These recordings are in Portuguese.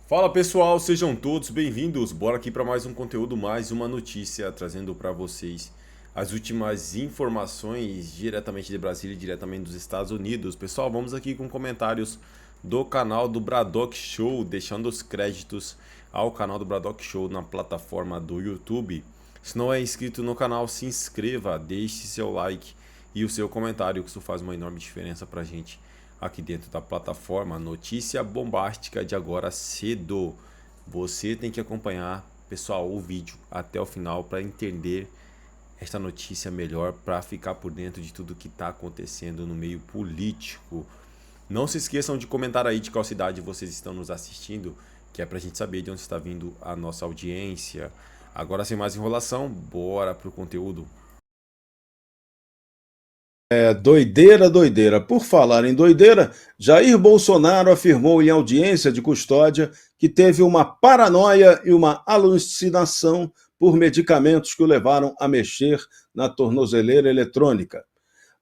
Fala pessoal, sejam todos bem-vindos. Bora aqui para mais um conteúdo, mais uma notícia, trazendo para vocês as últimas informações diretamente de Brasília e diretamente dos Estados Unidos. Pessoal, vamos aqui com comentários do canal do Braddock Show, deixando os créditos ao canal do Braddock Show na plataforma do YouTube. Se não é inscrito no canal, se inscreva, deixe seu like e o seu comentário, que isso faz uma enorme diferença para a gente aqui dentro da plataforma. Notícia bombástica de agora cedo. Você tem que acompanhar, pessoal, o vídeo até o final para entender esta notícia melhor, para ficar por dentro de tudo que está acontecendo no meio político. Não se esqueçam de comentar aí de qual cidade vocês estão nos assistindo, que é para a gente saber de onde está vindo a nossa audiência. Agora, sem mais enrolação, bora pro conteúdo. Doideira, doideira. Por falar em doideira, Jair Bolsonaro afirmou em audiência de custódia que teve uma paranoia e uma alucinação por medicamentos que o levaram a mexer na tornozeleira eletrônica.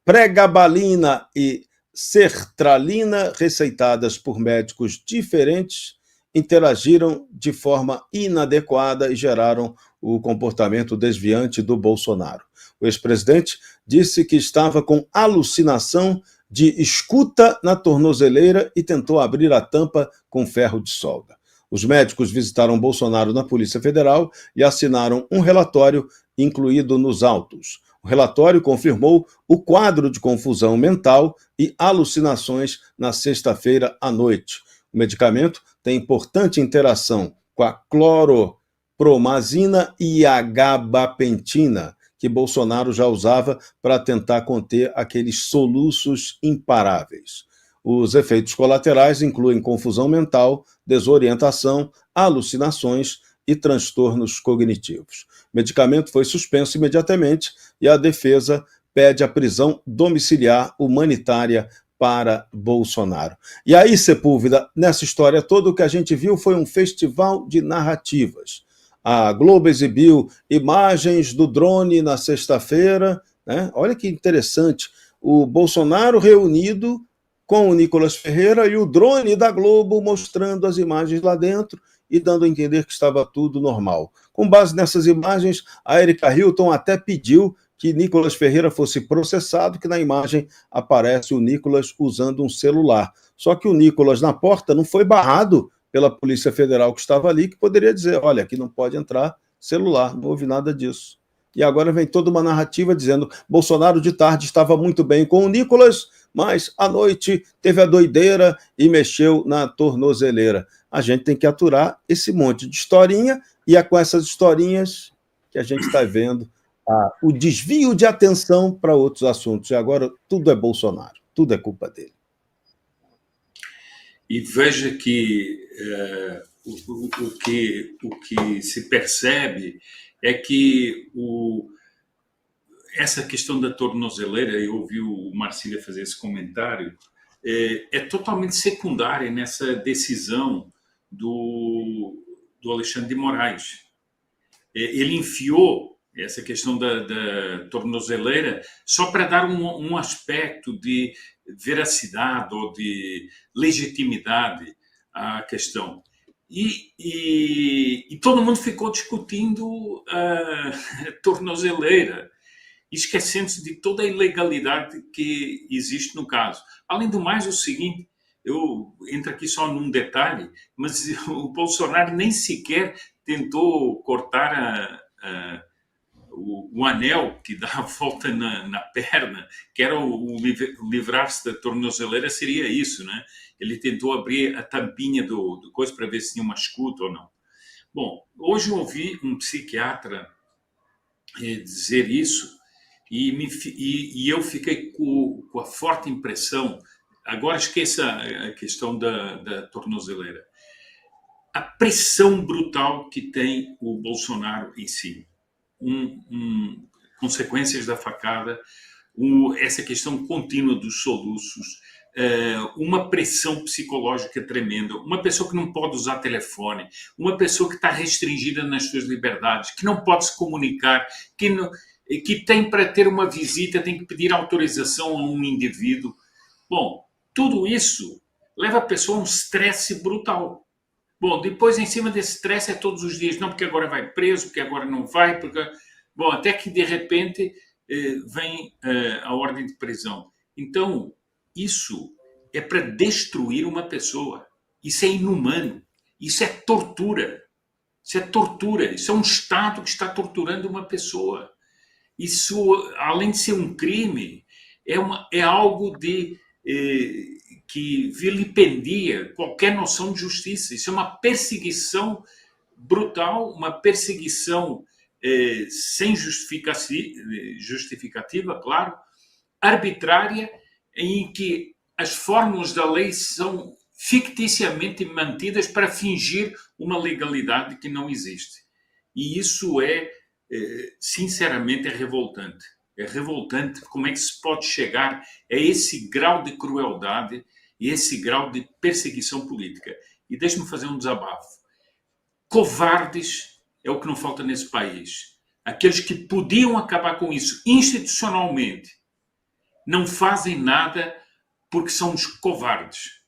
Pregabalina e sertralina, receitadas por médicos diferentes, interagiram de forma inadequada e geraram o comportamento desviante do Bolsonaro. O ex-presidente disse que estava com alucinação de escuta na tornozeleira e tentou abrir a tampa com ferro de solda. Os médicos visitaram Bolsonaro na Polícia Federal e assinaram um relatório incluído nos autos. O relatório confirmou o quadro de confusão mental e alucinações na sexta-feira à noite. O medicamento tem importante interação com a cloropromazina e a gabapentina, que Bolsonaro já usava para tentar conter aqueles soluços imparáveis. Os efeitos colaterais incluem confusão mental, desorientação, alucinações e transtornos cognitivos. O medicamento foi suspenso imediatamente e a defesa pede a prisão domiciliar humanitária para Bolsonaro. E aí, Sepúlveda, nessa história toda, o que a gente viu foi um festival de narrativas. A Globo exibiu imagens do drone na sexta-feira, né? Olha que interessante, o Bolsonaro reunido com o Nicolas Ferreira e o drone da Globo mostrando as imagens lá dentro e dando a entender que estava tudo normal. Com base nessas imagens, a Erika Hilton até pediu que Nicolas Ferreira fosse processado, que na imagem aparece o Nicolas usando um celular. Só que o Nicolas na porta não foi barrado pela Polícia Federal que estava ali, que poderia dizer, olha, aqui não pode entrar celular, não houve nada disso. E agora vem toda uma narrativa dizendo Bolsonaro de tarde estava muito bem com o Nicolas, mas à noite teve a doideira e mexeu na tornozeleira. A gente tem que aturar esse monte de historinha e é com essas historinhas que a gente está vendo o desvio de atenção para outros assuntos. E agora tudo é Bolsonaro, tudo é culpa dele. E veja que o que se percebe é que essa questão da tornozeleira, eu ouvi o Marcília fazer esse comentário, é totalmente secundária nessa decisão do Alexandre de Moraes. Ele enfiou essa questão da tornozeleira só para dar um aspecto de veracidade ou de legitimidade à questão. E todo mundo ficou discutindo a tornozeleira, esquecendo-se de toda a ilegalidade que existe no caso. Além do mais, o seguinte, eu entro aqui só num detalhe, mas o Bolsonaro nem sequer tentou cortar o anel que dá a volta na perna, que era o livrar-se da tornozeleira, seria isso, né? Ele tentou abrir a tampinha do coisa para ver se tinha uma escuta ou não. Bom, hoje eu ouvi um psiquiatra dizer isso e eu fiquei com a forte impressão, agora esqueça a questão da tornozeleira, a pressão brutal que tem o Bolsonaro em si. Consequências da facada, essa questão contínua dos soluços, uma pressão psicológica tremenda, uma pessoa que não pode usar telefone, uma pessoa que está restringida nas suas liberdades, que não pode se comunicar, que tem para ter uma visita, tem que pedir autorização a um indivíduo. Bom, tudo isso leva a pessoa a um estresse brutal. Bom, depois, em cima desse stress, é todos os dias, não porque agora vai preso, porque agora não vai, porque... Bom, até que, de repente, vem a ordem de prisão. Então, isso é para destruir uma pessoa. Isso é inumano. Isso é tortura. Isso é tortura. Isso é um Estado que está torturando uma pessoa. Isso, além de ser um crime, é algo que vilipendia qualquer noção de justiça. Isso é uma perseguição brutal, uma perseguição sem justificativa, claro, arbitrária, em que as fórmulas da lei são ficticiamente mantidas para fingir uma legalidade que não existe. E isso sinceramente, é revoltante. É revoltante como é que se pode chegar a esse grau de crueldade e esse grau de perseguição política. E deixe-me fazer um desabafo. Covardes é o que não falta nesse país. Aqueles que podiam acabar com isso institucionalmente não fazem nada porque são os covardes.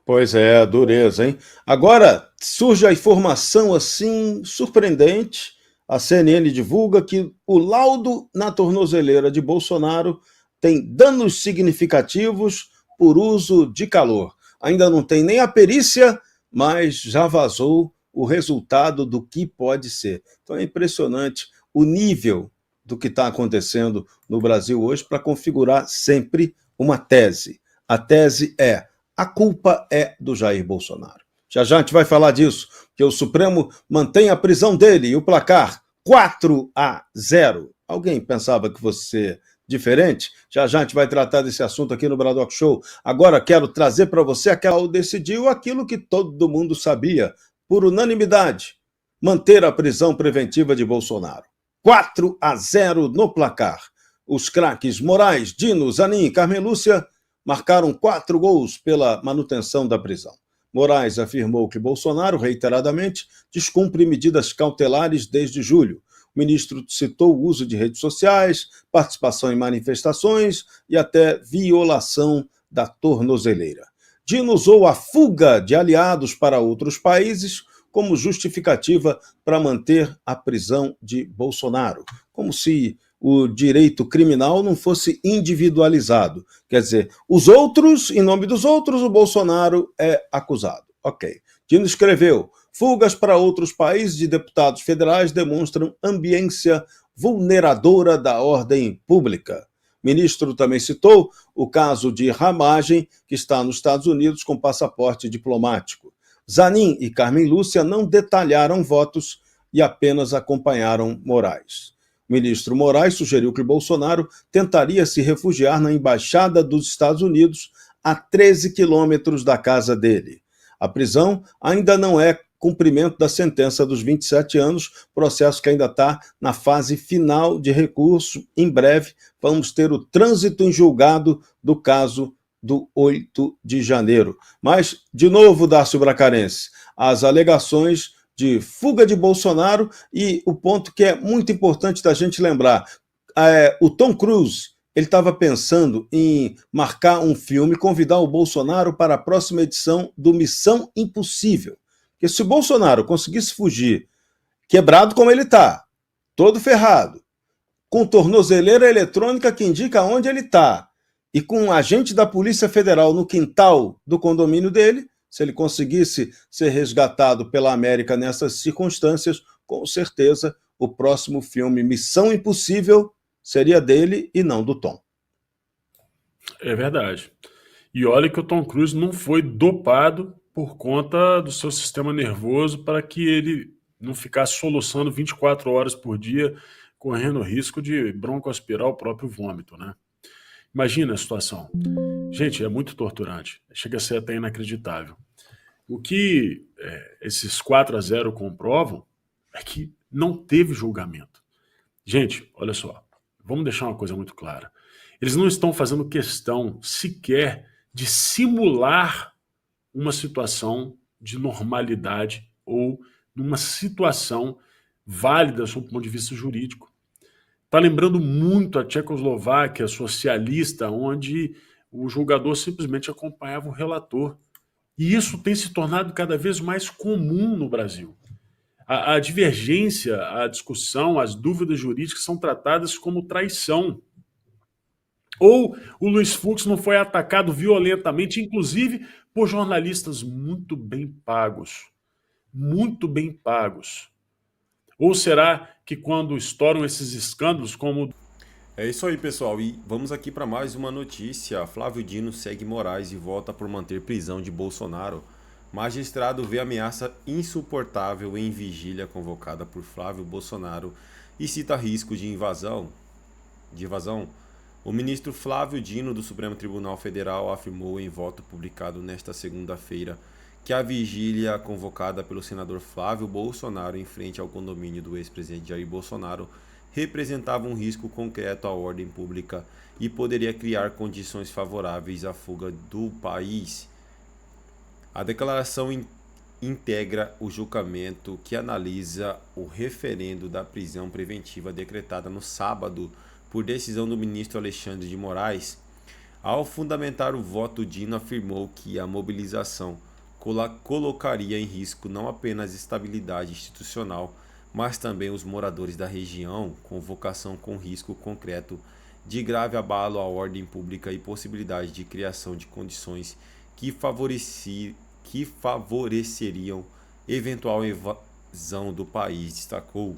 Pois é, dureza, hein? Agora surge a informação assim surpreendente. A CNN divulga que o laudo na tornozeleira de Bolsonaro tem danos significativos por uso de calor. Ainda não tem nem a perícia, mas já vazou o resultado do que pode ser. Então é impressionante o nível do que está acontecendo no Brasil hoje para configurar sempre uma tese. A tese é: a culpa é do Jair Bolsonaro. Já já a gente vai falar disso, que o Supremo mantém a prisão dele e o placar 4-0. Alguém pensava que fosse ser diferente? Já já a gente vai tratar desse assunto aqui no Bradock Show. Agora quero trazer para você aquela que decidiu aquilo que todo mundo sabia, por unanimidade: manter a prisão preventiva de Bolsonaro. 4-0 no placar. Os craques Moraes, Dino, Zanin e Carmen Lúcia marcaram 4 gols pela manutenção da prisão. Moraes afirmou que Bolsonaro, reiteradamente, descumpre medidas cautelares desde julho. O ministro citou o uso de redes sociais, participação em manifestações e até violação da tornozeleira. Dino usou a fuga de aliados para outros países como justificativa para manter a prisão de Bolsonaro, como se o direito criminal não fosse individualizado. Quer dizer, os outros, em nome dos outros, o Bolsonaro é acusado. Ok. Dino escreveu: fugas para outros países de deputados federais demonstram ambiência vulneradora da ordem pública. O ministro também citou o caso de Ramagem, que está nos Estados Unidos com passaporte diplomático. Zanin e Carmen Lúcia não detalharam votos e apenas acompanharam Moraes. O ministro Moraes sugeriu que Bolsonaro tentaria se refugiar na Embaixada dos Estados Unidos, a 13 quilômetros da casa dele. A prisão ainda não é cumprimento da sentença dos 27 anos, processo que ainda está na fase final de recurso. Em breve vamos ter o trânsito em julgado do caso do 8 de janeiro. Mas, de novo, Dácio Bracarense, as alegações de fuga de Bolsonaro e o ponto que é muito importante da gente lembrar, o Tom Cruise, ele estava pensando em marcar um filme, convidar o Bolsonaro para a próxima edição do Missão Impossível. Porque se o Bolsonaro conseguisse fugir, quebrado como ele está, todo ferrado, com tornozeleira eletrônica que indica onde ele está, e com um agente da Polícia Federal no quintal do condomínio dele, se ele conseguisse ser resgatado pela América nessas circunstâncias, com certeza o próximo filme Missão Impossível seria dele e não do Tom. É verdade. E olha que o Tom Cruise não foi dopado por conta do seu sistema nervoso para que ele não ficasse soluçando 24 horas por dia, correndo o risco de broncoaspirar o próprio vômito, né? Imagina a situação. Gente, é muito torturante. Chega a ser até inacreditável. O que esses 4-0 comprovam é que não teve julgamento. Gente, olha só. Vamos deixar uma coisa muito clara. Eles não estão fazendo questão sequer de simular uma situação de normalidade ou numa situação válida sob o ponto de vista jurídico. Está lembrando muito a Tchecoslováquia socialista, onde o julgador simplesmente acompanhava o relator. E isso tem se tornado cada vez mais comum no Brasil. A divergência, a discussão, as dúvidas jurídicas são tratadas como traição. Ou o Luiz Fux não foi atacado violentamente, inclusive por jornalistas muito bem pagos. Muito bem pagos. Ou será que quando estouram esses escândalos como... É isso aí, pessoal. E vamos aqui para mais uma notícia. Flávio Dino segue Moraes e volta por manter prisão de Bolsonaro. Magistrado vê ameaça insuportável em vigília convocada por Flávio Bolsonaro e cita risco de invasão. O ministro Flávio Dino do Supremo Tribunal Federal afirmou em voto publicado nesta segunda-feira que a vigília convocada pelo senador Flávio Bolsonaro em frente ao condomínio do ex-presidente Jair Bolsonaro representava um risco concreto à ordem pública e poderia criar condições favoráveis à fuga do país. A declaração integra o julgamento que analisa o referendo da prisão preventiva decretada no sábado por decisão do ministro Alexandre de Moraes. Ao fundamentar o voto, Dino afirmou que a mobilização colocaria em risco não apenas a estabilidade institucional, mas também os moradores da região, convocação com risco concreto de grave abalo à ordem pública e possibilidade de criação de condições que favoreceriam eventual invasão do país, destacou.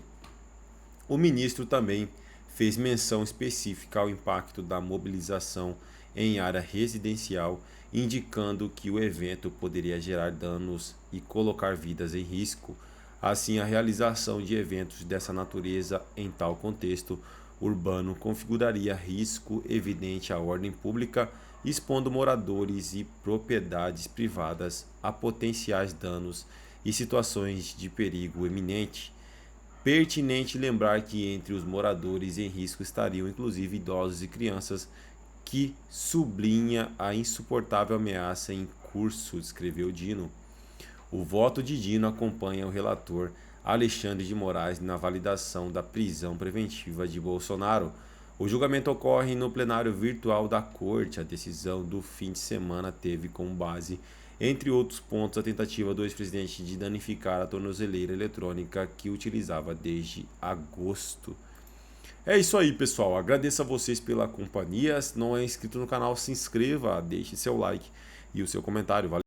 O ministro também fez menção específica ao impacto da mobilização em área residencial, indicando que o evento poderia gerar danos e colocar vidas em risco. Assim, a realização de eventos dessa natureza em tal contexto urbano configuraria risco evidente à ordem pública, expondo moradores e propriedades privadas a potenciais danos e situações de perigo iminente. Pertinente lembrar que entre os moradores em risco estariam inclusive idosos e crianças, que sublinha a insuportável ameaça em curso, escreveu Dino. O voto de Dino acompanha o relator Alexandre de Moraes na validação da prisão preventiva de Bolsonaro. O julgamento ocorre no plenário virtual da Corte. A decisão do fim de semana teve como base, entre outros pontos, a tentativa do ex-presidente de danificar a tornozeleira eletrônica que utilizava desde agosto. É isso aí, pessoal. Agradeço a vocês pela companhia. Se não é inscrito no canal, se inscreva, deixe seu like e o seu comentário. Valeu!